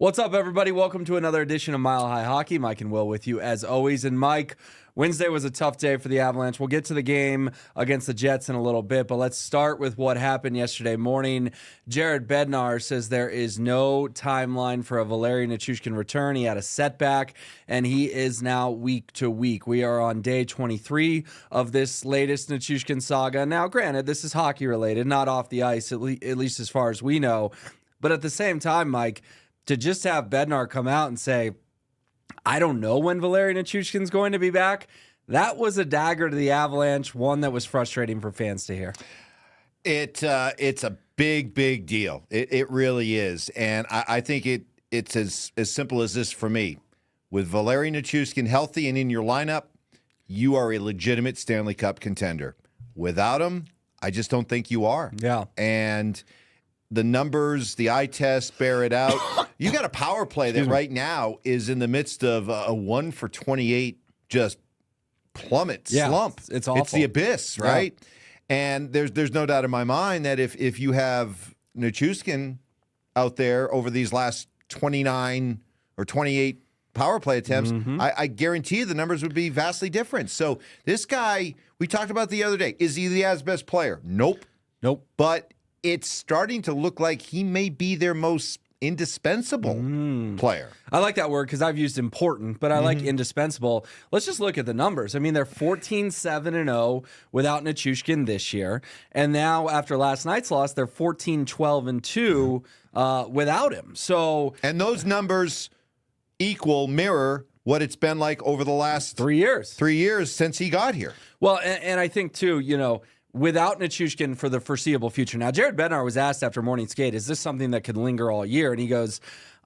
What's up, everybody? Welcome to another edition of Mile High Hockey. Mike and Will with you, as always. And Mike, Wednesday was a tough day for the Avalanche. We'll get to the game against the Jets in a little bit, but let's start with what happened yesterday morning. Jared Bednar says there is no timeline for a Valeri Nichushkin return. He had a setback, and he is now week to week. We are on day 23 of this latest Nichushkin saga. Now, granted, this is hockey-related, not off the ice, at least as far as we know. But at the same time, Mike, to just have Bednar come out and say, I don't know when Valeri Nichushkin's going to be back, that was a dagger to the Avalanche, one that was frustrating for fans to hear. It's a big deal. It really is. And I think it's as simple as this for me. With Valeri Nichushkin healthy and in your lineup, you are a legitimate Stanley Cup contender. Without him, I just don't think you are. Yeah. And the numbers, the eye test bear it out. You got a power play that right now is in the midst of a 1 for 28 just plummet, slump. It's awful. It's the abyss, right? Yeah. And there's no doubt in my mind that if you have Nichushkin out there over these last 29 or 28 power play attempts, I guarantee you the numbers would be vastly different. So this guy, we talked about the other day, is he the Avs' best player? Nope. But it's starting to look like he may be their most indispensable player. I like that word because I've used important, but I like indispensable. Let's just look at the numbers. I mean, they're 14-7-0 without Nichushkin this year. And now after last night's loss, they're 14-12-2 without him. And those numbers mirror what it's been like over the last 3 years. 3 years since he got here. Well, and I think, too, without Nichushkin for the foreseeable future. Now, Jared Bednar was asked after morning skate, is this something that could linger all year? And he goes,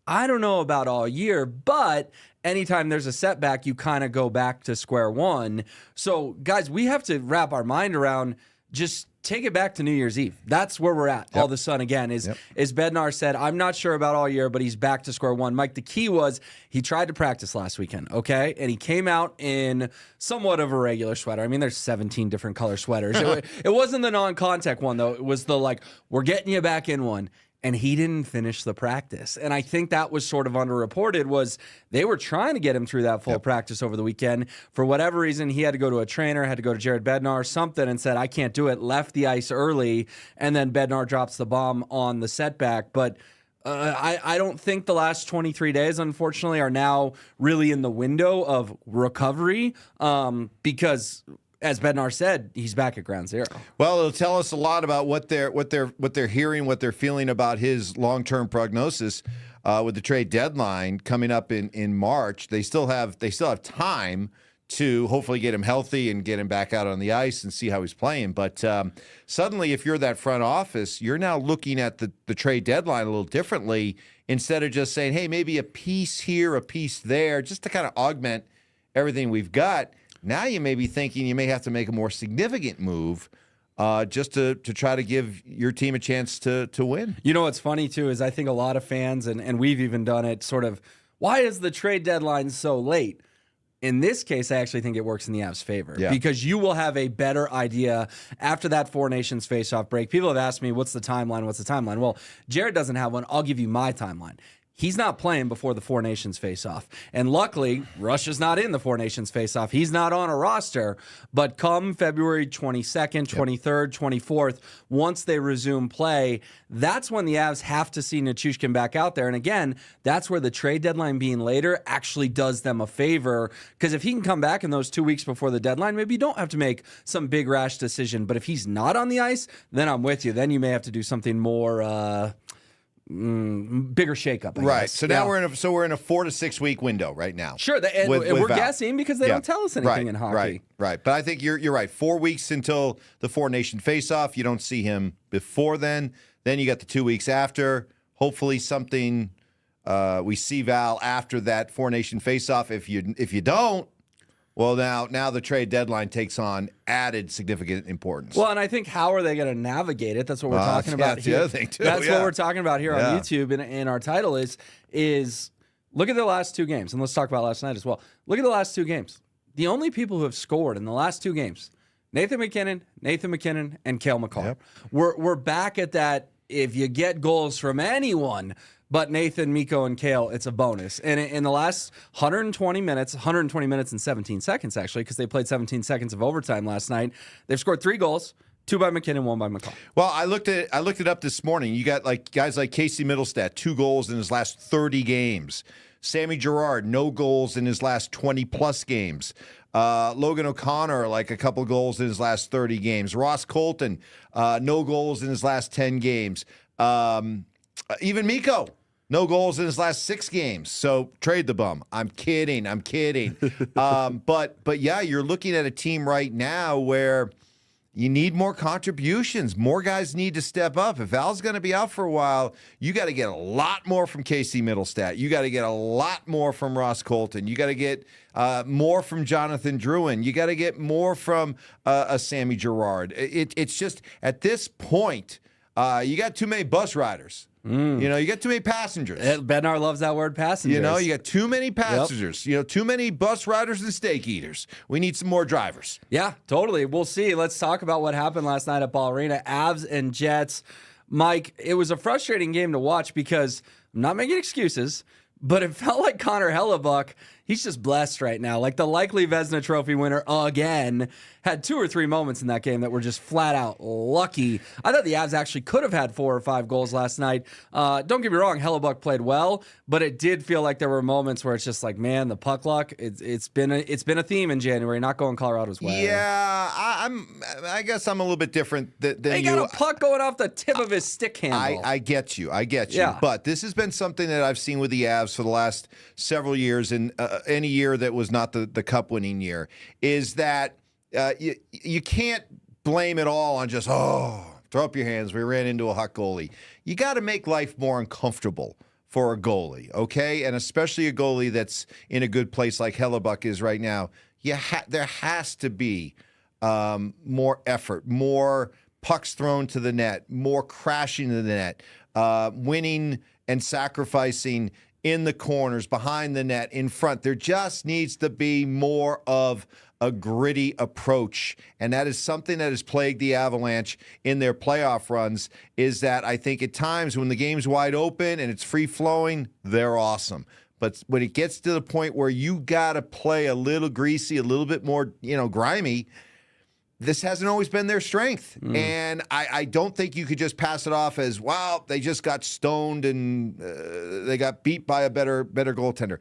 I don't know about all year, but anytime there's a setback, you kind of go back to square one. So, guys, we have to wrap our mind around just take it back to New Year's Eve. That's where we're at all of a sudden again, is Bednar said, I'm not sure about all year, but he's back to square one. Mike, the key was he tried to practice last weekend, okay? And he came out in somewhat of a regular sweater. I mean, there's 17 different color sweaters. It wasn't the non-contact one, though. It was the, we're getting you back in one. And he didn't finish the practice. And I think that was sort of underreported, was they were trying to get him through that full practice over the weekend. For whatever reason, he had to go to a trainer, had to go to Jared Bednar, something, and said, I can't do it, left the ice early, and then Bednar drops the bomb on the setback. But I don't think the last 23 days, unfortunately, are now really in the window of recovery because, as Bednar said, he's back at ground zero. Well, it'll tell us a lot about what they're hearing, what they're feeling about his long-term prognosis with the trade deadline coming up in March. They still have time to hopefully get him healthy and get him back out on the ice and see how he's playing. But suddenly, if you're that front office, you're now looking at the trade deadline a little differently instead of just saying, hey, maybe a piece here, a piece there, just to kind of augment everything we've got. Now you may be thinking you may have to make a more significant move just to try to give your team a chance to win. You know what's funny, too, is I think a lot of fans, and we've even done it, sort of, why is the trade deadline so late? In this case, I actually think it works in the Avs' favor because you will have a better idea after that Four Nations face-off break. People have asked me, what's the timeline? Well, Jared doesn't have one. I'll give you my timeline. He's not playing before the Four Nations face-off. And luckily, Russia's not in the Four Nations face-off. He's not on a roster. But come February 22nd, 23rd, 24th, once they resume play, that's when the Avs have to see Nichushkin back out there. And again, that's where the trade deadline being later actually does them a favor. Because if he can come back in those 2 weeks before the deadline, maybe you don't have to make some big rash decision. But if he's not on the ice, then I'm with you. Then you may have to do something more bigger shakeup, I guess. So now we're in a 4 to 6 week window right now. Sure, and we're guessing because they don't tell us anything in hockey. Right. But I think you're right. 4 weeks until the Four Nation face-off. You don't see him before then. Then you got the 2 weeks after. Hopefully something we see Val after that Four Nation face-off. If you don't, well, now the trade deadline takes on added significant importance. Well, and I think how are they going to navigate it? That's what we're talking about here. The other thing too. That's what we're talking about here on YouTube, and our title is look at the llast two games, and let's talk about last night as well. Look at the last two games. The only people who have scored in the last two games, Nathan MacKinnon, and cale makar. Yep. We're back at that. If you get goals from anyone, But Nathan, Mikko, and Cale, it's a bonus. And in the last 120 minutes and 17 seconds, actually, because they played 17 seconds of overtime last night, they've scored 3 goals, 2 by MacKinnon, 1 by makar. Well, I looked it up this morning. You got guys like Casey Mittelstadt, 2 goals in his last 30 games. Sammy Girard, no goals in his last 20-plus games. Logan O'Connor, like a couple goals in his last 30 games. Ross Colton, no goals in his last 10 games. Even Mikko, no goals in his last 6 games. So trade the bum. I'm kidding. But yeah, you're looking at a team right now where you need more contributions. More guys need to step up. If Al's going to be out for a while, you got to get a lot more from Casey Mittelstadt. You got to get a lot more from Ross Colton. You got to get more from Jonathan Drouin. You got to get more from a Sammy Girard. It's just, at this point, you got too many bus riders. You got too many passengers. Bednar loves that word, passengers. You got too many passengers. Yep. Too many bus riders and steak eaters. We need some more drivers. Yeah, totally. We'll see. Let's talk about what happened last night at Ball Arena. Avs and Jets. Mike, it was a frustrating game to watch because I'm not making excuses, but it felt like Connor Hellebuck, he's just blessed right now. Like the likely Vezina Trophy winner again had 2 or 3 moments in that game that were just flat out lucky. I thought the Avs actually could have had 4 or 5 goals last night. Don't get me wrong, Hellebuck played well, but it did feel like there were moments where it's just like, man, the puck luck. It's been a theme in January, not going Colorado's way. Yeah, I guess I'm a little bit different than you. He got a puck going off the tip of his stick handle. I get you. Yeah. But this has been something that I've seen with the Avs for the last several years, and any year that was not the cup-winning year, is that you can't blame it all on just, throw up your hands, we ran into a hot goalie. You got to make life more uncomfortable for a goalie, okay? And especially a goalie that's in a good place like Hellebuck is right now. There has to be more effort, more pucks thrown to the net, more crashing to the net, winning and sacrificing in the corners, behind the net, in front. There just needs to be more of a gritty approach. And that is something that has plagued the Avalanche in their playoff runs, is that I think at times when the game's wide open and it's free-flowing, they're awesome. But when it gets to the point where you got to play a little greasy, a little bit more, grimy, this hasn't always been their strength. And I don't think you could just pass it off as, wow, they just got stoned and they got beat by a better goaltender.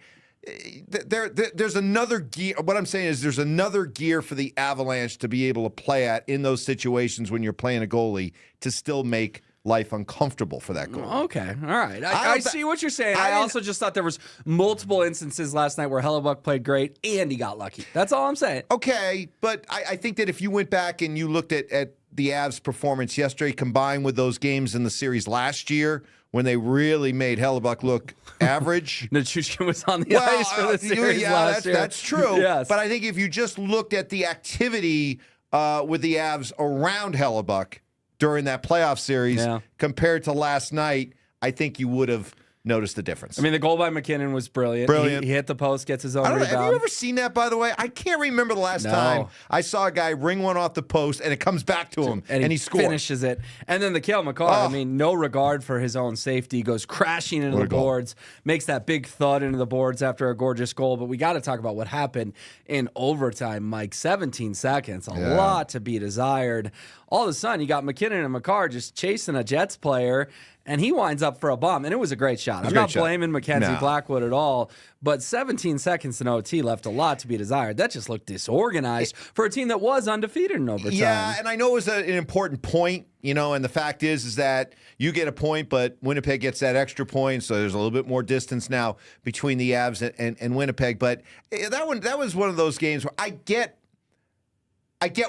There's another gear. What I'm saying is there's another gear for the Avalanche to be able to play at in those situations when you're playing a goalie to still make life uncomfortable for that goalie. Okay, all right. I see what you're saying. I also just thought there was multiple instances last night where Hellebuck played great and he got lucky. That's all I'm saying. Okay, but I think that if you went back and you looked at the Avs' performance yesterday combined with those games in the series last year when they really made Hellebuck look average. Nichushkin was on the ice for the series last year. That's true. Yes. But I think if you just looked at the activity with the Avs around Hellebuck during that playoff series compared to last night, I think you would have noticed the difference. I mean, the goal by MacKinnon was brilliant. He hit the post, gets his own rebound. Have you ever seen that, by the way? I can't remember the last time I saw a guy ring one off the post and it comes back to him and he scores. Finishes it. And then the cale makar, I mean, no regard for his own safety, goes crashing into the boards, makes that big thud into the boards after a gorgeous goal. But we got to talk about what happened in overtime, Mike. 17 seconds, a lot to be desired. All of a sudden, you got MacKinnon and makar just chasing a Jets player, and he winds up for a bomb, and it was a great shot. I'm not blaming Mackenzie Blackwood at all, but 17 seconds in OT left a lot to be desired. That just looked disorganized for a team that was undefeated in overtime. Yeah, and I know it was an important point, and the fact is that you get a point, but Winnipeg gets that extra point, so there's a little bit more distance now between the Avs and Winnipeg. But that was one of those games where I get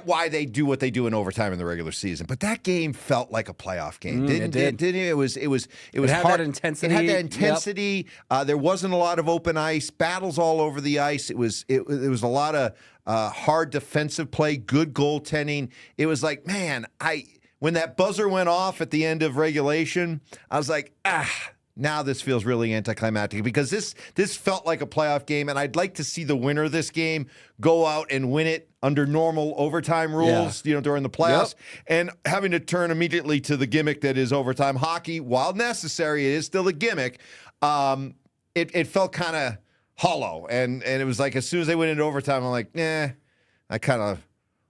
why they do what they do in overtime in the regular season, but that game felt like a playoff game. Didn't it? It was had hard. That intensity. It had that intensity. Yep. There wasn't a lot of open ice, battles all over the ice. It was a lot of hard defensive play, good goaltending. It was like, man, when that buzzer went off at the end of regulation, I was like, now this feels really anticlimactic because this felt like a playoff game, and I'd like to see the winner of this game go out and win it under normal overtime rules, during the playoffs, and having to turn immediately to the gimmick that is overtime hockey. While necessary, it is still a gimmick. It felt kind of hollow, and it was like as soon as they went into overtime, I'm like, I kind of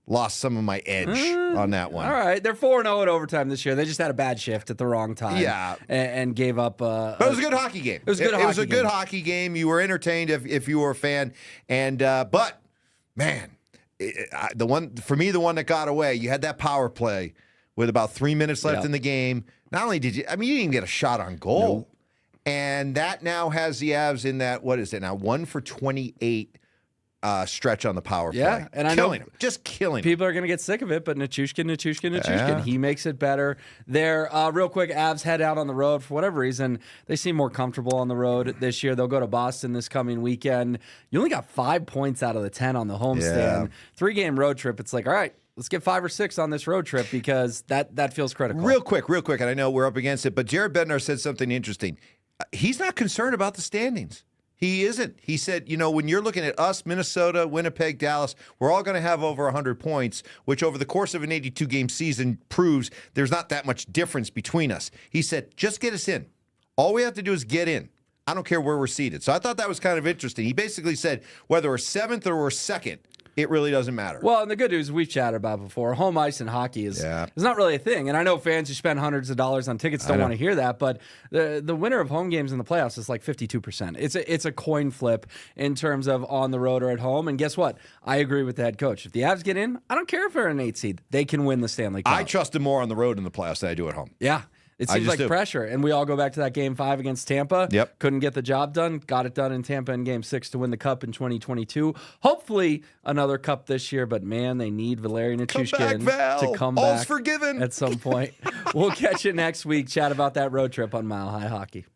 lost some of my edge on that one. All right. They're 4-0 at overtime this year. They just had a bad shift at the wrong time. Yeah. And gave up. But it was a good hockey game. It was a good hockey game. You were entertained if you were a fan. And but, man, the one that got away, you had that power play with about 3 minutes left in the game. Not only did you didn't even get a shot on goal. Nope. And that now has the Avs in that, what is it now, 1 for 28 stretch on the power play. And I killing know him. Just killing him. people are going to get sick of it, but Nichushkin. He makes it better. They're real quick. Avs head out on the road for whatever reason. They seem more comfortable on the road this year. They'll go to Boston this coming weekend. You only got 5 points out of the 10 on the homestand. 3-game road trip. It's like, all right, let's get 5 or 6 on this road trip because that feels critical. Real quick, and I know we're up against it, but Jared Bednar said something interesting. He's not concerned about the standings. He isn't. He said, when you're looking at us, Minnesota, Winnipeg, Dallas, we're all going to have over 100 points, which over the course of an 82-game season proves there's not that much difference between us. He said, just get us in. All we have to do is get in. I don't care where we're seated. So I thought that was kind of interesting. He basically said, whether we're 7th or we're 2nd, it really doesn't matter. Well, and the good news we've chatted about before, home ice in hockey is not really a thing. And I know fans who spend hundreds of dollars on tickets don't want to hear that, but the winner of home games in the playoffs is like 52%. It's a coin flip in terms of on the road or at home. And guess what? I agree with the head coach. If the Avs get in, I don't care if they're an 8 seed. They can win the Stanley Cup. I trust them more on the road in the playoffs than I do at home. Yeah. It seems like pressure. And we all go back to that Game 5 against Tampa. Yep. Couldn't get the job done. Got it done in Tampa in Game 6 to win the Cup in 2022. Hopefully another Cup this year, but man, they need Valeri Nichushkin to come back forgiven at some point. We'll catch you next week. Chat about that road trip on Mile High Hockey.